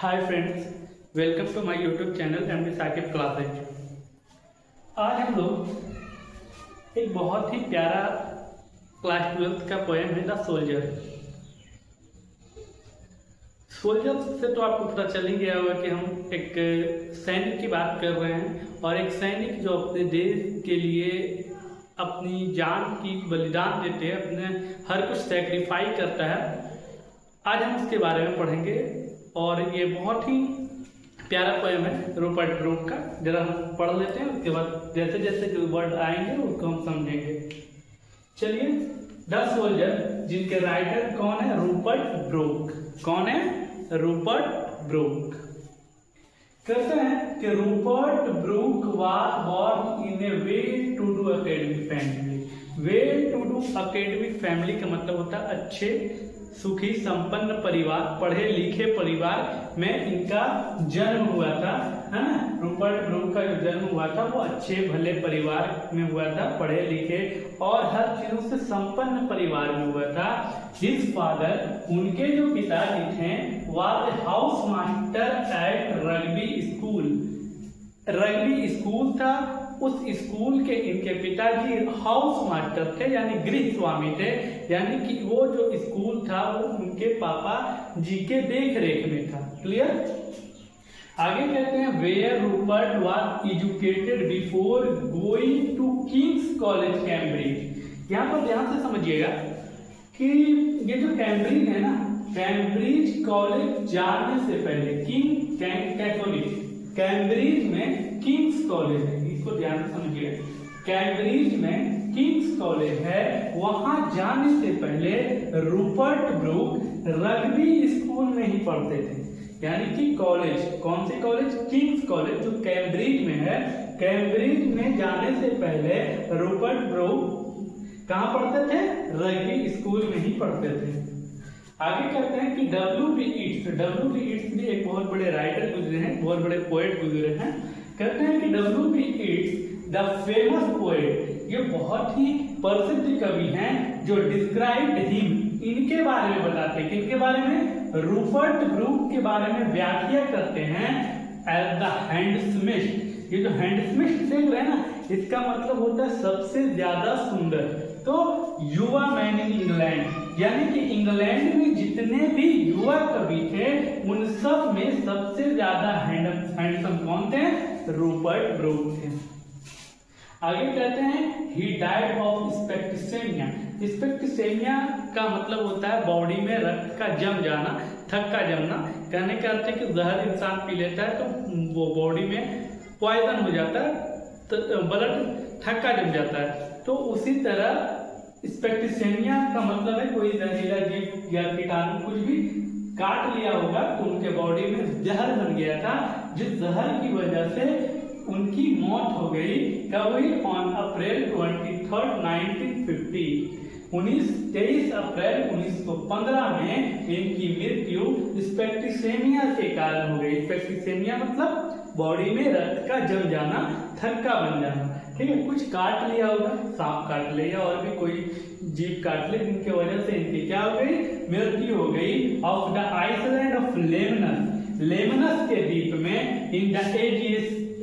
Hi friends, welcome to my YouTube channel MD Saqib classes. आज हम लोग एक बहुत ही प्यारा क्लास 12th का पोएम है द सोल्जर। सोल्जर से तो आपको पता चल ही गया होगा कि हम एक सैनिक की बात कर रहे हैं और एक सैनिक जो अपने देश के लिए अपनी जान की बलिदान देते हैं, अपने हर कुछ सेक्रीफाई करता है। आज हम उसके बारे में पढ़ेंगे और ये बहुत ही प्यारा पोएम है रूपर्ट ब्रूक का। जरा हम पढ़ लेते हैं, उसके बाद जैसे जैसे जो वर्ड आएंगे उसको हम समझेंगे। चलिए, द सोल्जर, जिनके राइटर कौन है? Rupert Brooke. कौन है? Rupert Brooke. कहते हैं कि Rupert Brooke was born in a well to do academic family. Well to do academic family का मतलब होता है अच्छे सुखी संपन्न परिवार, पढ़े लिखे परिवार में इनका जन्म हुआ था, है ना। रूपर्ट ब्रूक का जो जन्म हुआ था वो अच्छे भले परिवार में हुआ था, पढ़े लिखे और हर चीजों से संपन्न परिवार में हुआ था। हिज फादर, उनके जो पिताजी थे, was a house master at Rugby school. Rugby school था, उस स्कूल के इनके पिताजी हाउस मास्टर थे, यानी गृह स्वामी थे, यानी कि वो जो स्कूल था वो उनके पापा जी के देख रेख में था। क्लियर? आगे कहते हैं where Rupert was educated before going to King's College Cambridge. यहाँ पर ध्यान से समझिएगा कि ये जो कैम्ब्रिज है ना, कैम्ब्रिज कॉलेज जाने से पहले कैथोलिक कैम्ब्रिज में किंग्स कॉलेज है, इसको ध्यान से समझिए। कैम्ब्रिज में किंग्स कॉलेज है, वहां जाने से पहले रूपर्ट ब्रूक रग्बी स्कूल में ही पढ़ते थे। यानी कि कॉलेज, कौन सी कॉलेज? किंग्स कॉलेज, जो कैम्ब्रिज में है। कैम्ब्रिज में जाने से पहले रूपर्ट ब्रूक कहाँ पढ़ते थे? रग्बी स्कूल में ही पढ़ते थे। आगे कहते हैं कि W.B. ईट्स भी एक बहुत बड़े राइटर गुजरे हैं, बहुत बड़े पोएट गुजरे हैं। कहते हैं कि W.B. Eats the famous poet, ये बहुत ही प्रसिद्ध कवि हैं जो डिस्क्राइब्ड हिम, इनके बारे में बताते हैं। किनके बारे में? रूपर्ट ब्रूक के बारे में व्याख्या करते हैं एज द हैंडसमिस्ट। ये जो हैंडसमिस्ट देख रहे हैं ना, इसका मतलब होता है सबसे ज्यादा सुंदर। तो युवा मैन इन इंग्लैंड, यानी कि इंग्लैंड में जितने भी युवा कवि थे उन सब में सबसे ज्यादा हैंडसम कौन थे? रूपर्ट ब्रूक थे। आगे कहते हैं ही डाइड ऑफ स्पेक्टिसेमिया। स्पेक्टिसेमिया का मतलब होता है बॉडी में रक्त का जम जाना, थक्का जमना। कहने का अर्थ है कि जहर इंसान पी लेता है तो वो बॉडी में पॉइजन हो जाता है, तो ब्लड थक्का जम जाता है। तो उसी तरह स्पेक्टिसेमिया का मतलब है कोई जहरीला जीव या कीटाणु कुछ भी काट लिया होगा तो उनके बॉडी में जहर बन गया था, जिस जहर की वजह से उनकी मौत हो गई। कब हुई? On April 23, 1950। 23 अप्रैल 1915 में इनकी मृत्यु स्पेक्टिसेमिया के कारण हो गई। स्पेक्टिसेमिया मतलब बॉडी में रक्त का जम जाना, थक्का बन जाना। ठीक है, कुछ काट लिया होगा, सांप काट ले या और भी कोई जीव काट ले, जिनकी वजह से इनकी क्या हो गई? मृत्यु हो गई। ऑफ द आइसलैंड ऑफ लेमनस, लेमनस के द्वीप में, इन द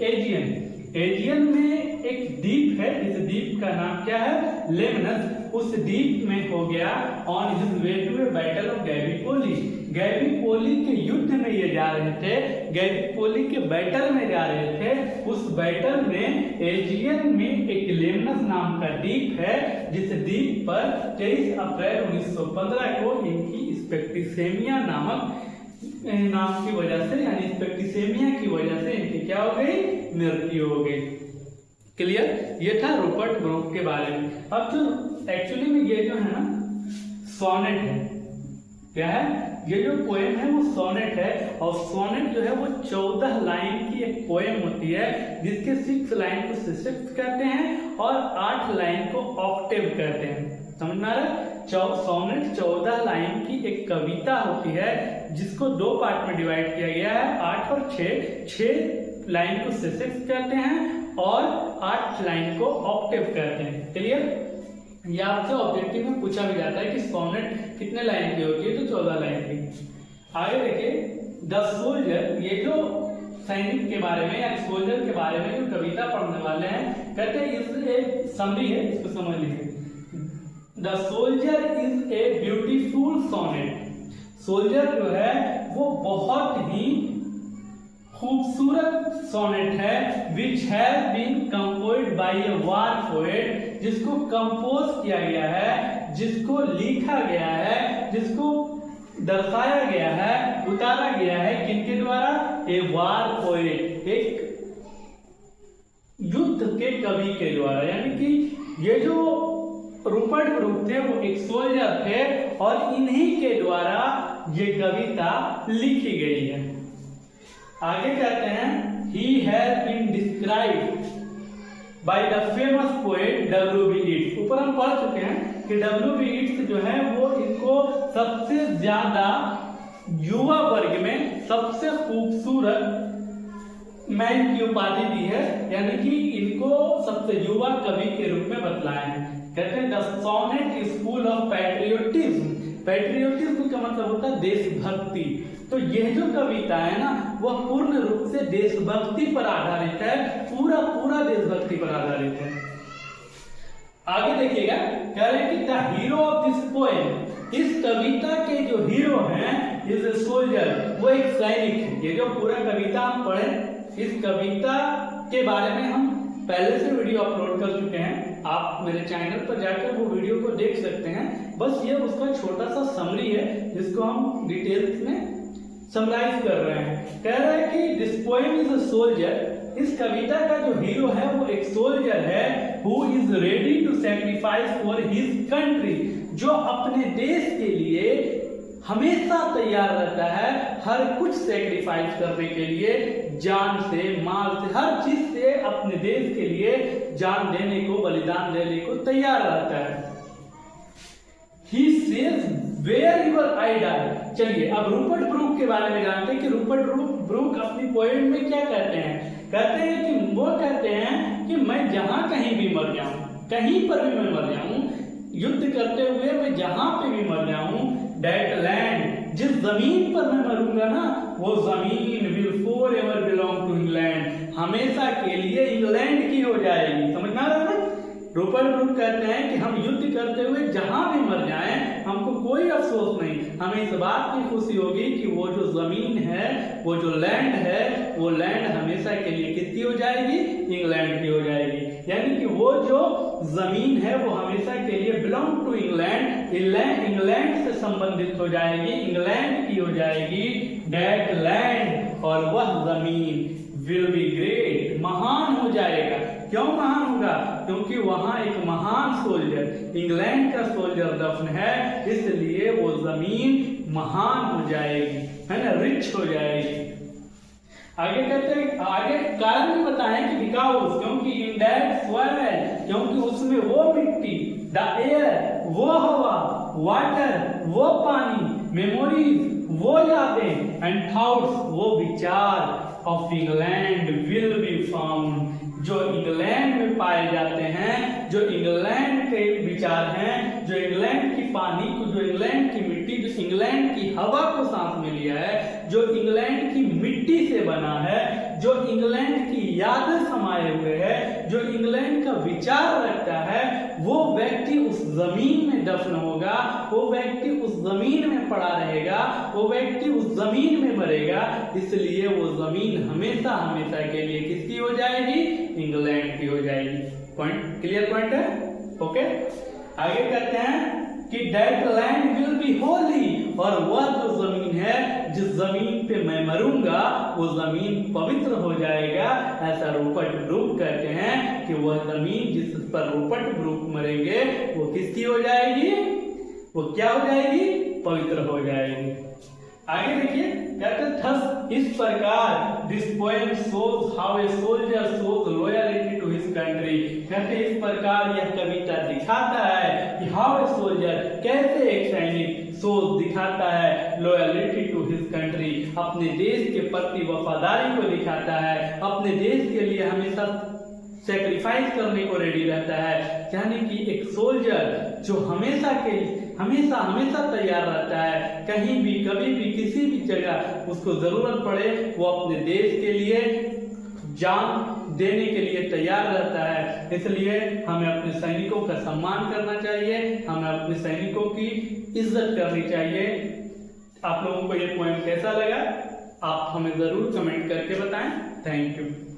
एजियन, एजियन में एक द्वीप है, इस द्वीप का नाम क्या है? लेमनस। उस द्वीप में हो गया on his way to a battle of Gallipoli. Gallipoli के युद्ध में ये जा रहे थे, गैलीपोली के बैटल में जा रहे थे। उस बैटल में एजियन में एक लेमनस नाम का द्वीप है, जिस द्वीप पर 23 अप्रैल 1915 को इनकी स्पेक्टिसेमिया नामक नाम की वजह से, यानी स्पेक्टिसेमिया की वजह से इनकी क्या हो गई? मृत्यु हो गई। क्लियर? ये था रूपर्ट ब्रूक के बारे में। अब जो एक्चुअली में ये जो है ना सोनेट है, क्या है? ये जो पोएम है वो सोनेट है, और सोनेट जो है वो 14 लाइन की एक पोएम होती है, जिसके 6 लाइन को सिस्टेक्स कहते हैं और 8 लाइन को ऑक्टेव कहते हैं। समझ में आ रहा है? सोनेट 14 लाइन की एक कविता होती है, जिसको 2 पार्ट में डिवाइड किया गया है, 8 और 6 लाइन को सिस्टेक्स कहते हैं और 8 लाइन को ऑक्टेव कहते हैं। क्लियर? या आपसे ऑब्जेक्टिव में पूछा भी जाता है कि सोनेट कितने लाइन की होती है, तो 14 लाइन की। आगे देखिए, द सोल्जर, ये जो सैनिक के बारे में या सोल्जर के बारे में जो कविता पढ़ने वाले हैं, कहते हैं इस एक समरी है, इसको समझ लीजिए। The soldier is a beautiful sonnet, soldier जो है वो बहुत ही खूबसूरत सोनेट है, which has been composed by a war poet, जिसको कंपोज किया गया है, जिसको लिखा गया है, जिसको दर्शाया गया है, उतारा गया है, किनके द्वारा? ए वार पोएट, एक युद्ध के कवि के द्वारा। यानी कि ये जो रूपर्ट ब्रूक थे वो एक सोल्जर थे और इन्हीं के द्वारा ये कविता लिखी गई है। आगे कहते हैं he has been described by the famous poet W.B. Yeats। ऊपर हम पढ़ चुके हैं कि W.B. Yeats जो है वो इनको सबसे ज्यादा युवा वर्ग में सबसे खूबसूरत मैन की उपाधि दी है, यानी कि इनको सबसे युवा कवि के रूप में बतलाए हैं। कहते हैं the sonnet is full of patriotism, patriotism का मतलब होता है देशभक्ति। तो यह जो कविता है ना वह पूर्ण रूप से देशभक्ति पर आधारित है, पूरा देशभक्ति पर आधारित है। आगे देखिएगा, कह रहे हैं कि the hero of this poem, इस कविता के जो हीरो हैं इज ए सोल्जर, वो एक सैनिक है। ये जो पूरा कविता हम पढ़े, इस कविता के बारे में हम पहले से वीडियो अपलोड कर चुके हैं, आप मेरे चैनल पर जाकर वो वीडियो को देख सकते हैं। बस ये उसका छोटा सा समरी है जिसको हम डिटेल्स में समराइज कर रहे हैं। कह रहा है कि this poem is a soldier, इस कविता का जो हीरो है वो एक सोल्जर है, who is ready to sacrifice for his country, जो अपने देश के लिए हमेशा तैयार रहता है, हर कुछ सैक्रिफाइस करने के लिए, जान से, माल से, हर चीज से अपने देश के लिए जान देने को, बलिदान देने को तैयार रहता है। He says where your I die। चलिए अब रूपर्ट ब्रूक के बारे में जानते हैं कि रूपर्ट ब्रूक अपनी पोएम में क्या कहते हैं। कहते हैं कि वो कहते हैं कि मैं जहां कहीं भी मर जाऊं, कहीं पर भी मैं मर जाऊं, युद्ध करते हुए मैं जहां पे भी मर जाऊं, दैट लैंड, जिस जमीन पर मैं मरूंगा ना वो जमीन will forever belong to England, हमेशा के लिए इंग्लैंड की हो जाएगी। समझ में आ रहा है ना? रूपर्ट ब्रूक कहते हैं कि हम युद्ध करते हुए जहां भी मर जाएं हमको कोई अफसोस नहीं, हमें इस बात की खुशी होगी कि वो जो जमीन है, वो जो लैंड है, वो लैंड हमेशा के लिए किसकी हो जाएगी? इंग्लैंड की हो जाएगी। यानी कि वो जो जमीन है वो हमेशा के लिए बिलोंग टू इंग्लैंड, इंग्लैंड से संबंधित हो जाएगी, इंग्लैंड की हो जाएगी। दैट लैंड, और वह जमीन, विल बी ग्रेट, महान हो जाएगा। क्यों महान होगा? क्योंकि वहां एक महान सोल्जर, इंग्लैंड का सोल्जर दफन है, इसलिए वो जमीन महान हो जाएगी, है ना, रिच हो जाएगी। आगे कहते हैं, आगे कारण भी बताएं कि बिकॉज, क्योंकि इन दैट सॉइल, क्योंकि उसमें वो मिट्टी, द एयर, वो हवा, वाटर, वो पानी, मेमोरीज, वो यादें, एंड थॉट्स, वो विचार of England will be found, जो इंग्लैंड में पाए जाते हैं, जो इंग्लैंड के विचार हैं, जो इंग्लैंड की पानी को, जो इंग्लैंड की मिट्टी, जो इंग्लैंड की हवा को सांस में लिया है, जो इंग्लैंड की मिट्टी से बना है, जो इंग्लैंड की यादें समाये हुए है, जो इंग्लैंड का विचार रखता है, वो व्यक्ति उस जमीन में दफन होगा, वो व्यक्ति उस जमीन में पड़ा रहेगा, वो व्यक्ति उस जमीन में मरेगा, इसलिए वो जमीन हमेशा हमेशा के लिए किसकी हो जाएगी? इंग्लैंड की हो जाएगी। Point clear? पॉइंट है? ओके। आगे कहते हैं कि that land will be Holi, और वह जो जमीन है, जिस जमीन पे मैं मरूंगा वो जमीन पवित्र हो जाएगा। ऐसा रूपर्ट ब्रूक कहते हैं कि वह जमीन जिस पर रूपर्ट ब्रूक मरेंगे वो किसकी हो जाएगी? वो क्या हो जाएगी? पवित्र हो जाएगी। आगे देखिए, कहते हैं थस, इस प्रकार this poem shows how a soldier shows loyalty to his country. कहते हैं इस प्रकार यह कविता दिखाता है कि हाउ ए सोल्जर, कैसे एक सैनिक शोज दिखाता है लॉयल्टी टू हिज कंट्री, अपने देश के प्रति वफादारी को दिखाता है, अपने देश के लिए हमेशा सैक्रिफाइस करने को रेडी रहता है। यानी कि एक सोल्जर जो हमेशा हमेशा तैयार रहता है, कहीं भी कभी भी किसी भी जगह उसको जरूरत पड़े वो अपने देश के लिए जान देने के लिए तैयार रहता है। इसलिए हमें अपने सैनिकों का सम्मान करना चाहिए, हमें अपने सैनिकों की इज्जत करनी चाहिए। आप लोगों को ये पॉइंट कैसा लगा आप हमें जरूर कमेंट करके बताएं। Thank you.